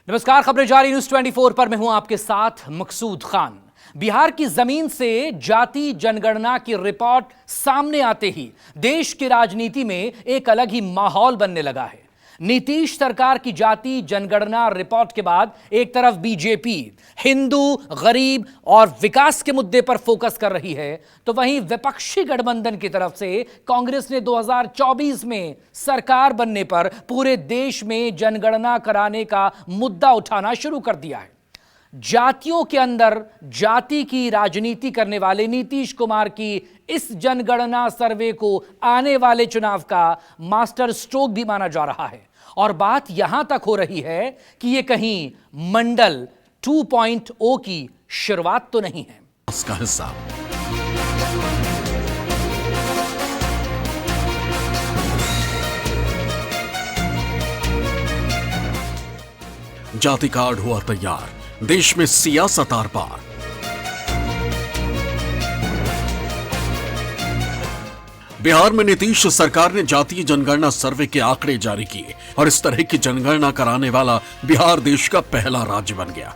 नमस्कार, खबरें जारी न्यूज 24 पर मैं हूं आपके साथ मकसूद खान। बिहार की जमीन से जाति जनगणना की रिपोर्ट सामने आते ही देश की राजनीति में एक अलग ही माहौल बनने लगा है। नीतीश सरकार की जाति जनगणना रिपोर्ट के बाद एक तरफ बीजेपी हिंदू, गरीब और विकास के मुद्दे पर फोकस कर रही है, तो वहीं विपक्षी गठबंधन की तरफ से कांग्रेस ने 2024 में सरकार बनने पर पूरे देश में जनगणना कराने का मुद्दा उठाना शुरू कर दिया है। जातियों के अंदर जाति की राजनीति करने वाले नीतीश कुमार की इस जनगणना सर्वे को आने वाले चुनाव का मास्टर स्ट्रोक भी माना जा रहा है। और बात यहां तक हो रही है कि यह कहीं मंडल 2.0 की शुरुआत तो नहीं है। इसका हिस्सा जाति कार्ड हुआ तैयार, देश में सियासत आर पार। बिहार में नीतीश सरकार ने जातीय जनगणना सर्वे के आंकड़े जारी किए और इस तरह की जनगणना कराने वाला बिहार देश का पहला राज्य बन गया।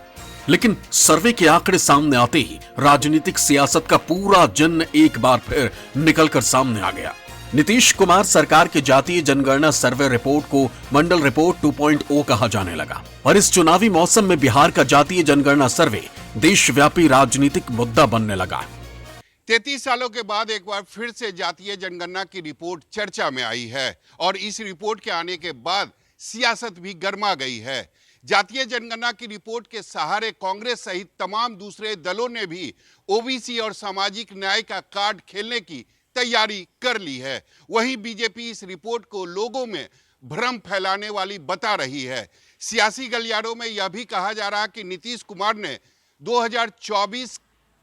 लेकिन सर्वे के आंकड़े सामने आते ही राजनीतिक सियासत का पूरा जन एक बार फिर निकलकर सामने आ गया। नीतीश कुमार सरकार के जातीय जनगणना सर्वे रिपोर्ट को मंडल रिपोर्ट 2.0 कहा जाने लगा और इस चुनावी मौसम में बिहार का जातीय जनगणना सर्वे देशव्यापी राजनीतिक मुद्दा बनने लगा। 33 सालों के बाद एक बार फिर से जातीय जनगणना की रिपोर्ट चर्चा में आई है और इस रिपोर्ट के आने के बाद सियासत भी गर्मा गई है। जातीय जनगणना की रिपोर्ट के सहारे कांग्रेस सहित तमाम दूसरे दलों ने भी ओबीसी और सामाजिक न्याय का कार्ड खेलने की तैयारी कर ली है। वहीं बीजेपी इस रिपोर्ट को लोगों में भ्रम फैलाने वाली बता रही है। सियासी गलियारों में यह भी कहा जा रहा है कि नीतीश कुमार ने 2024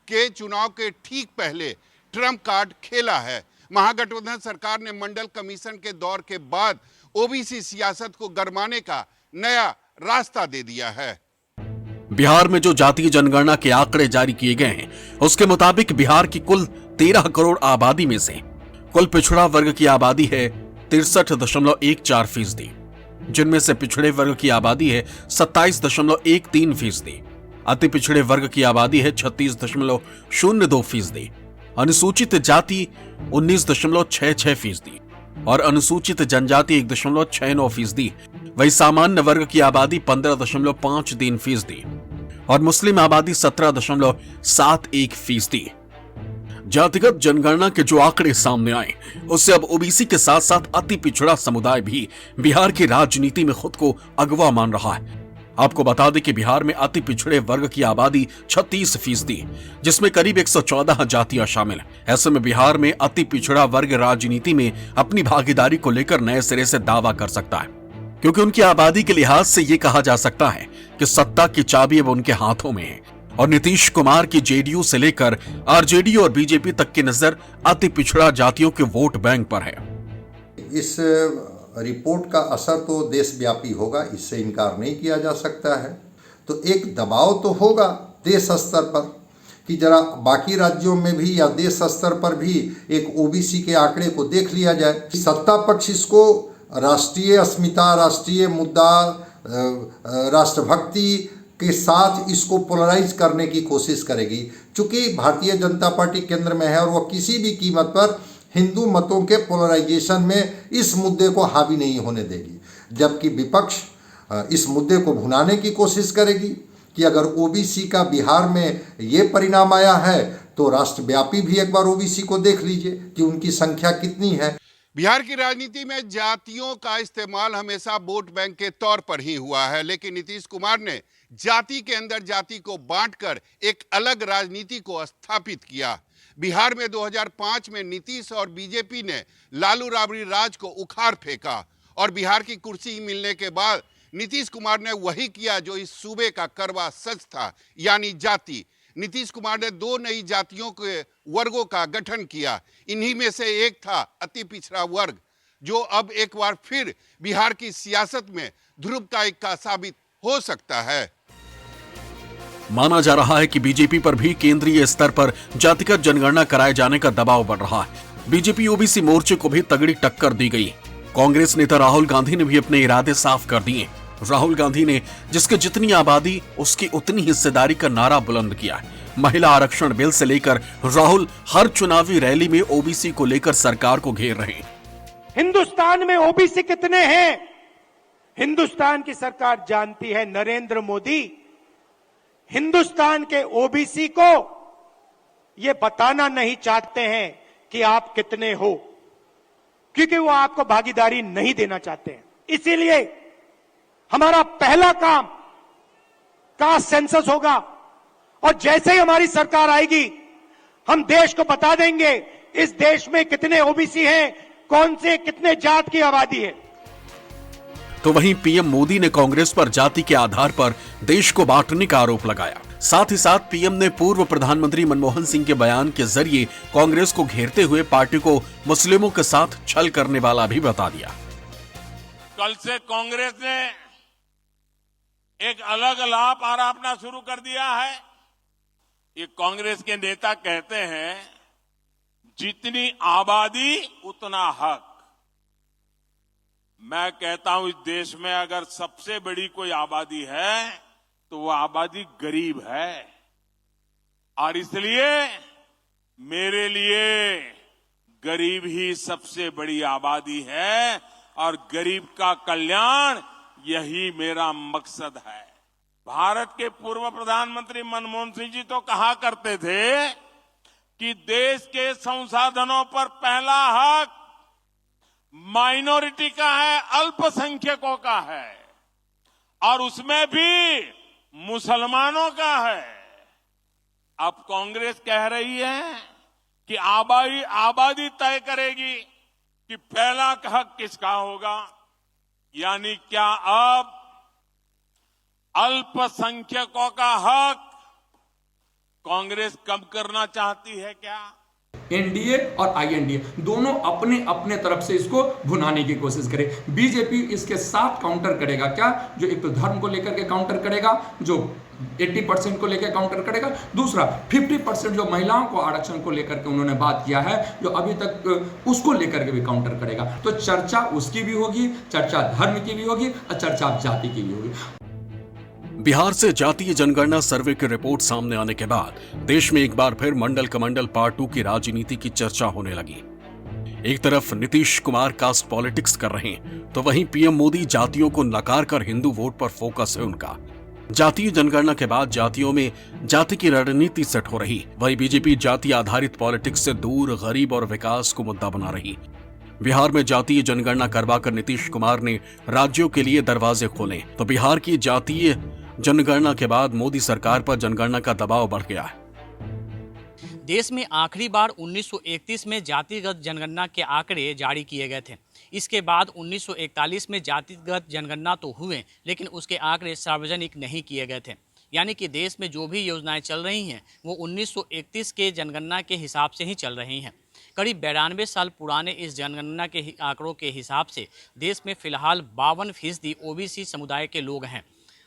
के चुनाव के ठीक पहले ट्रम्प कार्ड खेला है। महागठबंधन सरकार ने मंडल कमीशन के दौर के बाद ओबीसी सियासत को गरमाने का नया रास्ता दे दिया है। बिहार में जो जातीय जनगणना के आंकड़े जारी किए गए हैं, उसके मुताबिक बिहार की कुल 13 करोड़ आबादी में से कुल पिछड़ा वर्ग की आबादी है 63.14%, जिनमें से पिछड़े वर्ग की आबादी है 27.13%, अति पिछड़े वर्ग की आबादी है 36.02%, अनुसूचित जाति 19.66% और अनुसूचित जनजाति 1.69%, वही सामान्य वर्ग की आबादी 15.53% और मुस्लिम आबादी 17.71%। जातिगत जनगणना के जो आंकड़े सामने आए, उससे अब ओबीसी के साथ साथ अति पिछड़ा समुदाय भी बिहार की राजनीति में खुद को अगवा मान रहा है। आपको बता दें कि बिहार में अति पिछड़े वर्ग की आबादी 36%, जिसमें करीब 114 जातियां शामिल हैं। ऐसे में बिहार में अति पिछड़ा वर्ग राजनीति में अपनी भागीदारी को लेकर नए सिरे से दावा कर सकता है, क्योंकि उनकी आबादी के लिहाज से ये कहा जा सकता है कि सत्ता की चाबी अब उनके हाथों में है और नीतीश कुमार की जेडीयू से लेकर आरजेडी और बीजेपी तक की नजर अति पिछड़ा जातियों के वोट बैंक पर है। इस रिपोर्ट का असर तो देशव्यापी होगा, इससे इनकार नहीं किया जा सकता है। तो एक दबाव तो होगा देश स्तर पर कि जरा बाकी राज्यों में भी या देश स्तर पर भी एक ओबीसी के आंकड़े को देख लिया जाए। सत्ता पक्ष इसको राष्ट्रीय अस्मिता, राष्ट्रीय मुद्दा, राष्ट्रभक्ति के साथ इसको पोलराइज करने की कोशिश करेगी, क्योंकि भारतीय जनता पार्टी केंद्र में है और वह किसी भी कीमत पर हिंदू मतों के पोलराइजेशन में इस मुद्दे को हावी नहीं होने देगी। जबकि विपक्ष इस मुद्दे को भुनाने की कोशिश करेगी कि अगर ओबीसी का बिहार में ये परिणाम आया है तो राष्ट्रव्यापी भी एक बार ओबीसी को देख लीजिए कि उनकी संख्या कितनी है। बिहार की राजनीति में जातियों का इस्तेमाल हमेशा वोट बैंक के तौर पर ही हुआ है, लेकिन नीतीश कुमार ने जाति के अंदर जाति को बांटकर एक अलग राजनीति को स्थापित किया। बिहार में 2005 में नीतीश और बीजेपी ने लालू राबड़ी राज को उखाड़ फेंका और बिहार की कुर्सी मिलने के बाद नीतीश कुमार ने वही किया जो इस सूबे का कड़वा सच था, यानी जाति। नीतीश कुमार ने 2 नई जातियों के वर्गों का गठन किया। इन्हीं में से एक था अति पिछड़ा वर्ग, जो अब एक बार फिर बिहार की सियासत में ध्रुव का इक्का साबित हो सकता है। माना जा रहा है कि बीजेपी पर भी केंद्रीय स्तर पर जातिगत जनगणना कराए जाने का दबाव बढ़ रहा है। बीजेपी ओबीसी मोर्चे को भी तगड़ी टक्कर दी गई। कांग्रेस नेता राहुल गांधी ने भी अपने इरादे साफ कर दिए राहुल गांधी ने जिसके जितनी आबादी उसकी उतनी हिस्सेदारी का नारा बुलंद किया है। महिला आरक्षण बिल से लेकर राहुल हर चुनावी रैली में ओबीसी को लेकर सरकार को घेर रहे हैं। हिंदुस्तान में ओबीसी कितने हैं? हिंदुस्तान की सरकार जानती है। नरेंद्र मोदी हिंदुस्तान के ओबीसी को ये बताना नहीं चाहते हैं कि आप कितने हो, क्योंकि वो आपको भागीदारी नहीं देना चाहते हैं। इसीलिए हमारा पहला काम कास्ट सेंसस होगा, और जैसे ही हमारी सरकार आएगी हम देश को बता देंगे इस देश में कितने ओबीसी हैं, कौन से कितने जात की आबादी है। तो वहीं पीएम मोदी ने कांग्रेस पर जाति के आधार पर देश को बांटने का आरोप लगाया। साथ ही साथ पीएम ने पूर्व प्रधानमंत्री मनमोहन सिंह के बयान के जरिए कांग्रेस को घेरते हुए पार्टी को मुस्लिमों के साथ छल करने वाला भी बता दिया। कल से कांग्रेस ने एक अलग लाभ आरोपना शुरू कर दिया है। ये कांग्रेस के नेता कहते हैं जितनी आबादी उतना हक। मैं कहता हूं इस देश में अगर सबसे बड़ी कोई आबादी है तो वो आबादी गरीब है, और इसलिए मेरे लिए गरीब ही सबसे बड़ी आबादी है, और गरीब का कल्याण यही मेरा मकसद है। भारत के पूर्व प्रधानमंत्री मनमोहन सिंह जी तो कहा करते थे कि देश के संसाधनों पर पहला हक माइनॉरिटी का है, अल्पसंख्यकों का है, और उसमें भी मुसलमानों का है। अब कांग्रेस कह रही है कि आबादी तय करेगी कि पहला हक किसका होगा। यानी क्या अब अल्पसंख्यकों का हक कांग्रेस कम करना चाहती है क्या? एनडीए और आईएनडीए दोनों अपने अपने तरफ से इसको भुनाने की कोशिश करे। बीजेपी इसके साथ काउंटर करेगा क्या? जो एक तो धर्म को लेकर के काउंटर करेगा, जो 80% को लेकर काउंटर करेगा, दूसरा 50% जो महिलाओं को आरक्षण को लेकर के उन्होंने बात किया है जो अभी तक, उसको लेकर के भी काउंटर करेगा। तो चर्चा उसकी भी होगी, चर्चा धर्म की भी होगी और चर्चा जाति की भी होगी। बिहार से जातीय जनगणना सर्वे की रिपोर्ट सामने आने के बाद देश में एक बार फिर मंडल कमंडल पार्ट 2 की राजनीति की चर्चा होने लगी। एक तरफ नीतीश कुमार कास्ट पॉलिटिक्स कर रहे हैं, तो वहीं पीएम मोदी जातियों को नकार कर हिंदू वोट पर फोकस है उनका। जातीय जनगणना के बाद जातियों में जाति की रणनीति सेट हो रही, वहीं बीजेपी जाति आधारित पॉलिटिक्स से दूर गरीब और विकास को मुद्दा बना रही। बिहार में जातीय जनगणना करवाकर नीतीश कुमार ने राज्यों के लिए दरवाजे खोले, तो बिहार की जातीय जनगणना के बाद मोदी सरकार पर जनगणना का दबाव बढ़ गया है। देश में आखिरी बार 1931 में जातिगत जनगणना के आंकड़े जारी किए गए थे। इसके बाद 1941 में जातिगत जनगणना तो हुए, लेकिन उसके आंकड़े सार्वजनिक नहीं किए गए थे। यानी कि देश में जो भी योजनाएं चल रही हैं वो 1931 के जनगणना के हिसाब से ही चल रही हैं। करीब 92 साल पुराने इस जनगणना के आंकड़ों के हिसाब से देश में फिलहाल 52% ओबीसी समुदाय के लोग हैं।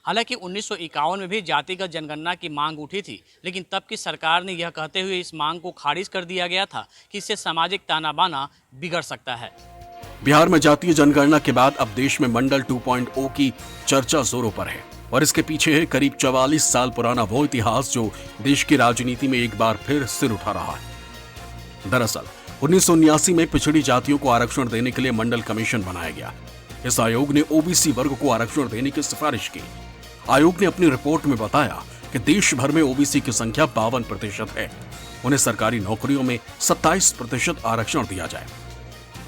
हालांकि 1951 में भी जातिगत जनगणना की मांग उठी थी, लेकिन तब की सरकार ने यह कहते हुए इस मांग को खारिज कर दिया गया था कि इससे सामाजिक ताना बाना बिगड़ सकता है। बिहार में जातीय जनगणना के बाद अब देश में मंडल 2.0 की चर्चा जोरों पर है, और इसके पीछे है करीब 44 साल पुराना वो इतिहास जो देश की राजनीति में एक बार फिर सिर उठा रहा है। दरअसल 1979 में पिछड़ी जातियों को आरक्षण देने के लिए मंडल कमीशन बनाया गया। इस आयोग ने ओबीसी वर्ग को आरक्षण देने की सिफारिश की। आयोग ने अपनी रिपोर्ट में बताया कि देश भर में ओबीसी की संख्या 52% है, उन्हें सरकारी नौकरियों में 27% आरक्षण दिया जाए।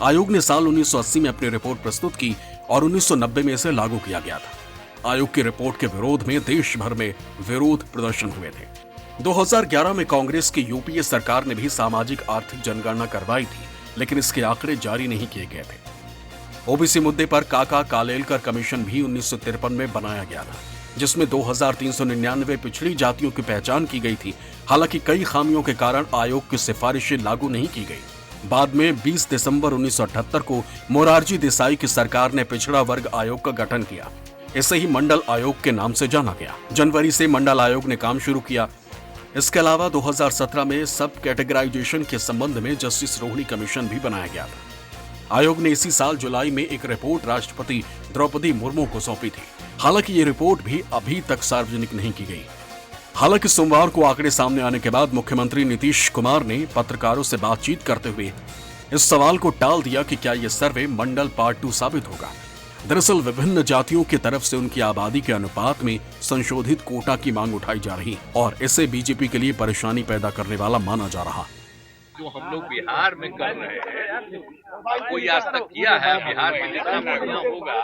आयोग ने साल 1980 में अपनी रिपोर्ट प्रस्तुत की और 1990 में इसे लागू किया गया था। आयोग की रिपोर्ट के विरोध में देश भर में विरोध प्रदर्शन हुए थे। 2011 में कांग्रेस की यूपीए सरकार ने भी सामाजिक आर्थिक जनगणना करवाई थी, लेकिन इसके आंकड़े जारी नहीं किए गए थे। ओबीसी मुद्दे पर काका कालेलकर कमीशन भी 1953 में बनाया गया था, जिसमें 2399 पिछड़ी जातियों की पहचान की गई थी। हालांकि कई खामियों के कारण आयोग की सिफारिशें लागू नहीं की गई। बाद में 20 दिसंबर 1978 को मोरारजी देसाई की सरकार ने पिछड़ा वर्ग आयोग का गठन किया। इसे ही मंडल आयोग के नाम से जाना गया। जनवरी से मंडल आयोग ने काम शुरू किया। इसके अलावा 2017 में सब कैटेगराइजेशन के संबंध में जस्टिस रोहिणी कमीशन भी बनाया गया था। आयोग ने इसी साल जुलाई में एक रिपोर्ट राष्ट्रपति द्रौपदी मुर्मू को सौंपी थी। हालांकि ये रिपोर्ट भी अभी तक सार्वजनिक नहीं की गई। हालांकि सोमवार को आंकड़े सामने आने के बाद मुख्यमंत्री नीतीश कुमार ने पत्रकारों से बातचीत करते हुए इस सवाल को टाल दिया कि क्या यह सर्वे मंडल पार्ट 2 साबित होगा। दरअसल विभिन्न जातियों की तरफ से उनकी आबादी के अनुपात में संशोधित कोटा की मांग उठाई जा रही और इसे बीजेपी के लिए परेशानी पैदा करने वाला माना जा रहा। जो हम लोग बिहार में कर रहे हैं, कोई आज तक किया है बिहार में जितना बढ़िया होगा,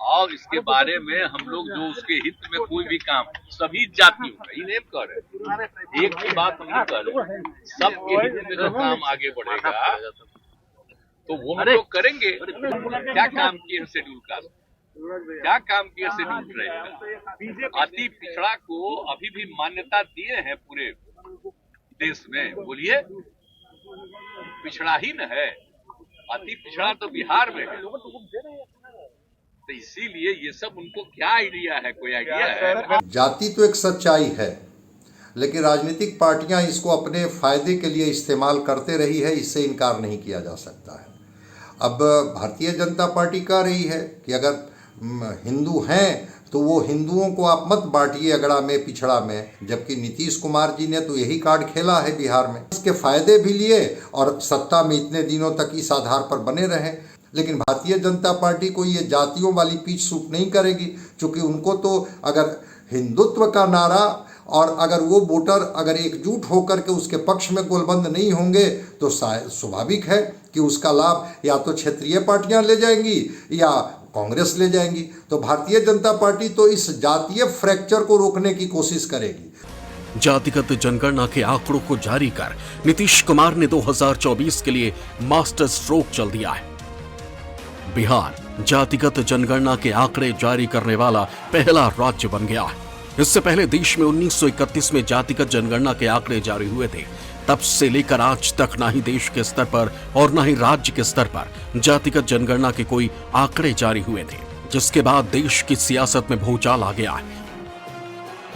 और इसके बारे में हम लोग जो उसके हित में कोई भी काम सभी जातियों का, ये नहीं कर रहे, एक की बात हम नहीं कर रहे, सबके हित में जो काम आगे बढ़ेगा तो वो हम लोग करेंगे। क्या काम किए शेड्यूल कास्ट, क्या काम किए शेड्यूल ट्राइब, अति पिछड़ा को अभी भी मान्यता दिए हैं पूरे देश में। बोलिए पिछड़ा ही न है, अति पिछड़ा तो बिहार में है। तो इसीलिए ये सब उनको क्या आइडिया है, कोई आइडिया है? जाति तो एक सच्चाई है, लेकिन राजनीतिक पार्टियां इसको अपने फायदे के लिए इस्तेमाल करते रही है, इससे इनकार नहीं किया जा सकता है। अब भारतीय जनता पार्टी कह रही है कि अगर हिंदू हैं तो वो हिंदुओं को आप मत बांटिए अगड़ा में पिछड़ा में, जबकि नीतीश कुमार जी ने तो यही कार्ड खेला है बिहार में। इसके फायदे भी लिए और सत्ता में इतने दिनों तक इस आधार पर बने रहे। लेकिन भारतीय जनता पार्टी को ये जातियों वाली पीछ सूट नहीं करेगी, क्योंकि उनको तो अगर हिंदुत्व का नारा और अगर वो वोटर अगर एकजुट होकर के उसके पक्ष में गोलबंद नहीं होंगे तो स्वाभाविक है कि उसका लाभ या तो क्षेत्रीय पार्टियां ले जाएंगी या कांग्रेस ले जाएंगी। तो भारतीय जनता पार्टी तो इस जातीय फ्रैक्चर को रोकने की कोशिश करेगी। जातिगत जनगणना के आंकड़ों को जारी कर नीतीश कुमार ने 2024 के लिए मास्टर स्ट्रोक चल दिया है। बिहार जातिगत जनगणना के आंकड़े जारी करने वाला पहला राज्य बन गया है। इससे पहले देश में 1931 में जातिगत जनगणना के आंकड़े जारी हुए थे। तब से लेकर आज तक ना ही देश के स्तर पर और ना ही राज्य के स्तर पर जातिगत जनगणना के कोई आंकड़े जारी हुए थे, जिसके बाद देश की सियासत में भूचाल आ गया है।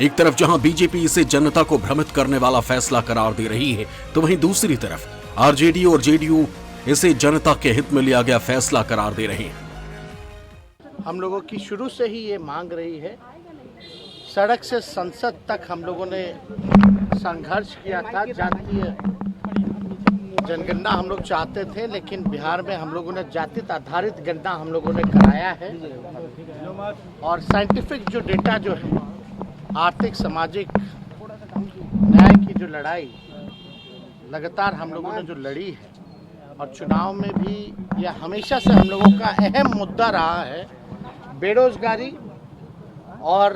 एक तरफ जहां बीजेपी इसे जनता को भ्रमित करने वाला फैसला करार दे रही है, तो वहीं दूसरी तरफ आरजेडी और जेडीयू इसे जनता के हित में लिया गया फैसला करार दे रहे हैं। हम लोगों की शुरू से ही ये मांग रही है, सड़क से संसद तक हम लोगों ने संघर्ष किया था। जातीय जनगणना हम लोग चाहते थे, लेकिन बिहार में हम लोगों ने जाति आधारित गणना हम लोगों ने कराया है। और साइंटिफिक जो डेटा जो है, आर्थिक सामाजिक न्याय की जो लड़ाई लगातार हम लोगों ने जो लड़ी है, और चुनाव में भी यह हमेशा से हम लोगों का अहम मुद्दा रहा है, बेरोजगारी और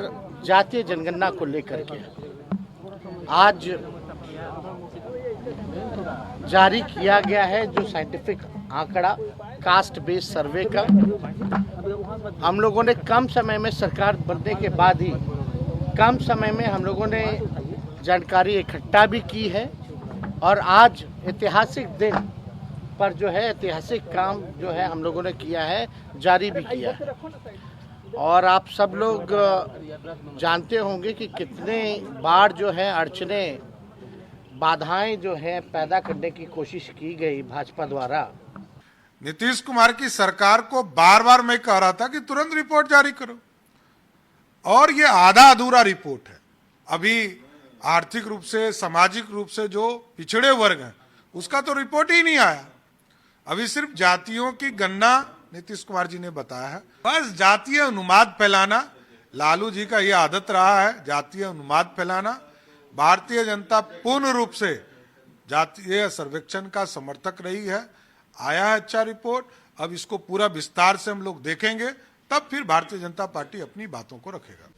जातीय जनगणना को लेकर के। आज जारी किया गया है जो साइंटिफिक आंकड़ा कास्ट बेस्ड सर्वे का, हम लोगों ने कम समय में सरकार बनने के बाद ही कम समय में हम लोगों ने जानकारी इकट्ठा भी की है। और आज ऐतिहासिक दिन पर जो है ऐतिहासिक काम जो है हम लोगों ने किया है, जारी भी किया है। और आप सब लोग जानते होंगे कि कितने बार जो है अड़चने बाधाएं जो है पैदा करने की कोशिश की गई भाजपा द्वारा। नीतीश कुमार की सरकार को बार बार मैं कह रहा था कि तुरंत रिपोर्ट जारी करो, और ये आधा अधूरा रिपोर्ट है। अभी आर्थिक रूप से सामाजिक रूप से जो पिछड़े वर्ग हैं उसका तो रिपोर्ट ही नहीं आया। अभी सिर्फ जातियों की गणना नीतीश कुमार जी ने बताया है। बस जातीय अनुमाद फैलाना, लालू जी का ये आदत रहा है, जातीय अनुमाद फैलाना। भारतीय जनता पूर्ण रूप से जातीय सर्वेक्षण का समर्थक रही है। आया है अच्छा रिपोर्ट, अब इसको पूरा विस्तार से हम लोग देखेंगे, तब फिर भारतीय जनता पार्टी अपनी बातों को रखेगा।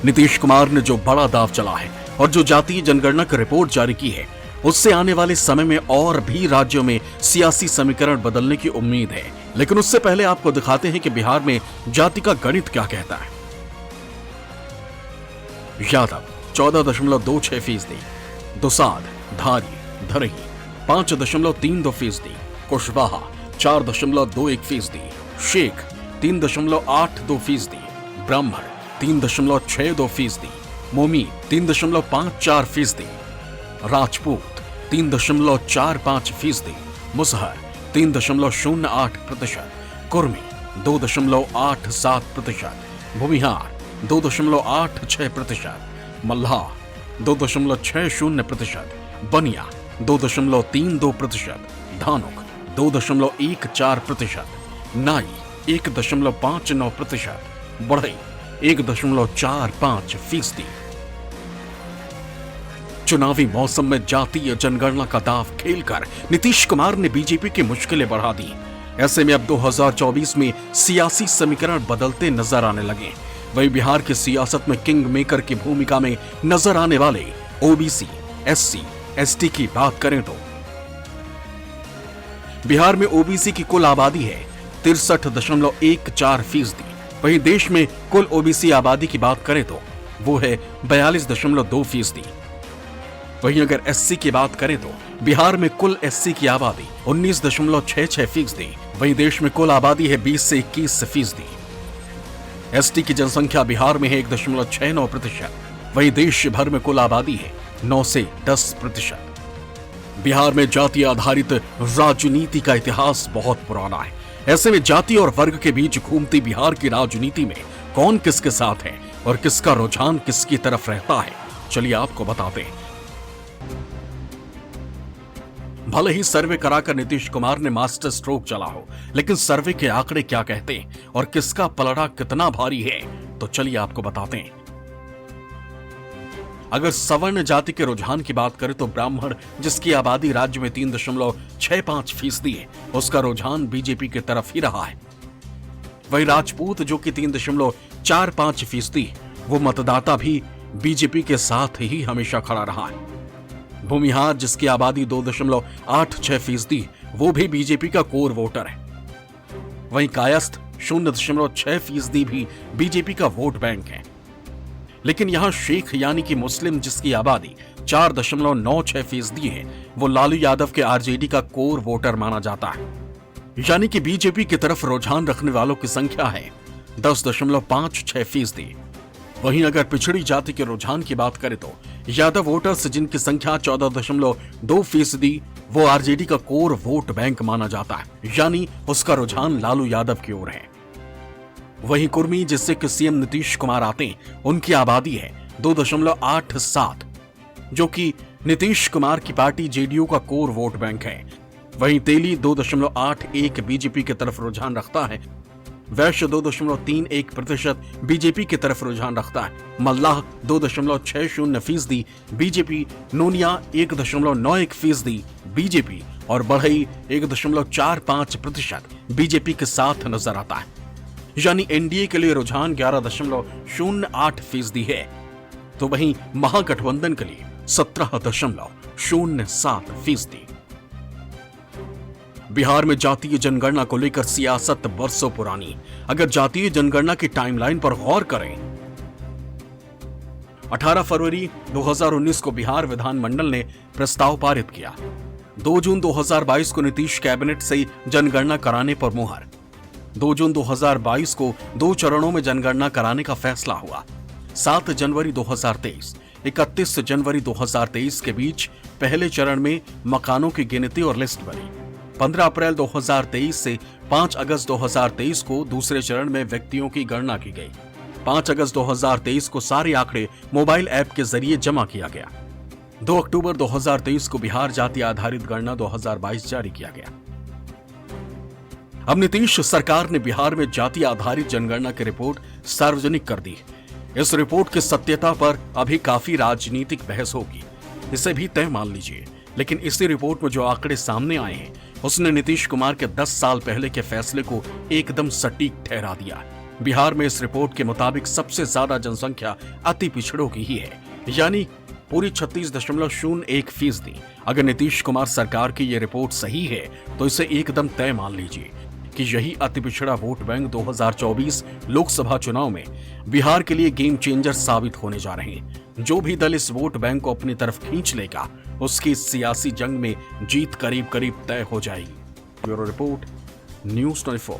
नीतीश कुमार ने जो बड़ा दाव चला है और जो जातीय जनगणना की रिपोर्ट जारी की है, उससे आने वाले समय में और भी राज्यों में सियासी समीकरण बदलने की उम्मीद है। लेकिन उससे पहले आपको दिखाते हैं कि बिहार में जाति का गणित क्या कहता है। यादव 14.26%, दुसाद, धारी, धरही 5.32%, कुशवाहा 4.21%, शेख 3.82%, ब्राह्मण 3.62%, मोमी 3.54%, राजपूत 3.45%, मुसहर 3.08%, कुर्मी 2.87%, भूमिहार 2.86%, मल्लाह 2.60%, बनिया 2.32%, धानुक 2.14%, नाई 1.59%, बढ़ई 1.45%। चुनावी मौसम में जातीय जनगणना का दाव खेलकर नीतीश कुमार ने बीजेपी की मुश्किलें बढ़ा दी। ऐसे में अब 2024 में सियासी समीकरण बदलते नजर आने लगे। वही बिहार की सियासत में किंग मेकर की भूमिका में नजर आने वाले ओबीसी, एससी, एसटी की बात करें तो बिहार में ओबीसी की कुल आबादी है 63.14%। वहीं देश में कुल ओबीसी आबादी की बात करें तो वो है 42.2%। वहीं अगर एससी की बात करें तो बिहार में कुल एससी की आबादी 19.66%। वहीं देश में कुल आबादी है 20 से 21%। एसटी की जनसंख्या बिहार में है 1.69%। वहीं देश भर में कुल आबादी है 9 से 10%। बिहार में जाति आधारित राजनीति का इतिहास बहुत पुराना है। ऐसे में जाति और वर्ग के बीच घूमती बिहार की राजनीति में कौन किसके साथ है और किसका रुझान किसकी तरफ रहता है, चलिए आपको बताते हैं। भले ही सर्वे कराकर नीतीश कुमार ने मास्टर स्ट्रोक चला हो, लेकिन सर्वे के आंकड़े क्या कहते हैं और किसका पलड़ा कितना भारी है, तो चलिए आपको बताते हैं। अगर सवर्ण जाति के रुझान की बात करें तो ब्राह्मण, जिसकी आबादी राज्य में 3.65% है, उसका रुझान बीजेपी की तरफ ही रहा है। वही राजपूत, जो कि 3.45%, वो मतदाता भी बीजेपी के साथ ही हमेशा खड़ा रहा है। भूमिहार, जिसकी आबादी 2.86%, वो भी बीजेपी का कोर वोटर है। वहीं कायस्थ 0.6% भी बीजेपी का वोट बैंक है। लेकिन यहां शेख यानी कि मुस्लिम, जिसकी आबादी 4.96% है, वो लालू यादव के आरजेडी का कोर वोटर माना जाता है। यानी कि बीजेपी की तरफ रुझान रखने वालों की संख्या है 10.56%। वहीं अगर पिछड़ी जाति के रुझान की बात करें तो यादव वोटर्स, जिनकी संख्या 14.2%, वो आरजेडी का कोर वोट बैंक माना जाता है, यानी उसका रुझान लालू यादव की ओर है। वहीं कुर्मी, जिससे कि सीएम नीतीश कुमार आते हैं, उनकी आबादी है 2.87, जो कि नीतीश कुमार की पार्टी जेडीयू का कोर वोट बैंक है। वहीं तेली 2.81 बीजेपी की तरफ रुझान रखता है। वैश्य 2.31% बीजेपी की तरफ रुझान रखता है। मल्लाह 2.60% बीजेपी, नोनिया 1.91% बीजेपी और बढ़ई 1.45% बीजेपी के साथ नजर आता है। यानी एनडीए के लिए रुझान 11.08% है, तो वहीं महागठबंधन के लिए 17.07%। बिहार में जातीय जनगणना को लेकर सियासत बरसों पुरानी। अगर जातीय जनगणना की टाइमलाइन पर गौर करें, 18 फरवरी 2019 को बिहार विधानमंडल ने प्रस्ताव पारित किया। 2 जून 2022 को नीतीश कैबिनेट से जनगणना कराने पर मुहर। 2 जून 2022 को 2 चरणों में जनगणना कराने का फैसला हुआ। 7 जनवरी 2023, 31 जनवरी 2023 के बीच पहले चरण में मकानों की गिनती और लिस्ट बनी। 15 अप्रैल 2023 से 5 अगस्त 2023 को दूसरे चरण में व्यक्तियों की गणना की गई। 5 अगस्त 2023 को सारे आंकड़े मोबाइल ऐप के जरिए जमा किया गया। 2 अक्टूबर 2023 को बिहार जाति आधारित गणना 2022 जारी किया गया। अब नीतीश सरकार ने बिहार में जाति आधारित जनगणना की रिपोर्ट सार्वजनिक कर दी। इस रिपोर्ट की सत्यता पर अभी काफी राजनीतिक बहस होगी, इसे भी तय मान लीजिए। लेकिन इसी रिपोर्ट में जो आंकड़े सामने आए हैं, उसने नीतीश कुमार के 10 साल पहले के फैसले को एकदम सटीक ठहरा दिया। बिहार में इस रिपोर्ट के मुताबिक सबसे ज्यादा जनसंख्या अति पिछड़ों की ही है, यानी पूरी 36.01%। अगर नीतीश कुमार सरकार की ये रिपोर्ट सही है तो इसे एकदम तय मान लीजिए कि यही अति पिछड़ा वोट बैंक 2024 लोकसभा चुनाव में बिहार के लिए गेम चेंजर साबित होने जा रहे हैं। जो भी दल इस वोट बैंक को अपनी तरफ खींच लेगा, उसकी सियासी जंग में जीत करीब करीब तय हो जाएगी। Bureau report, news 24।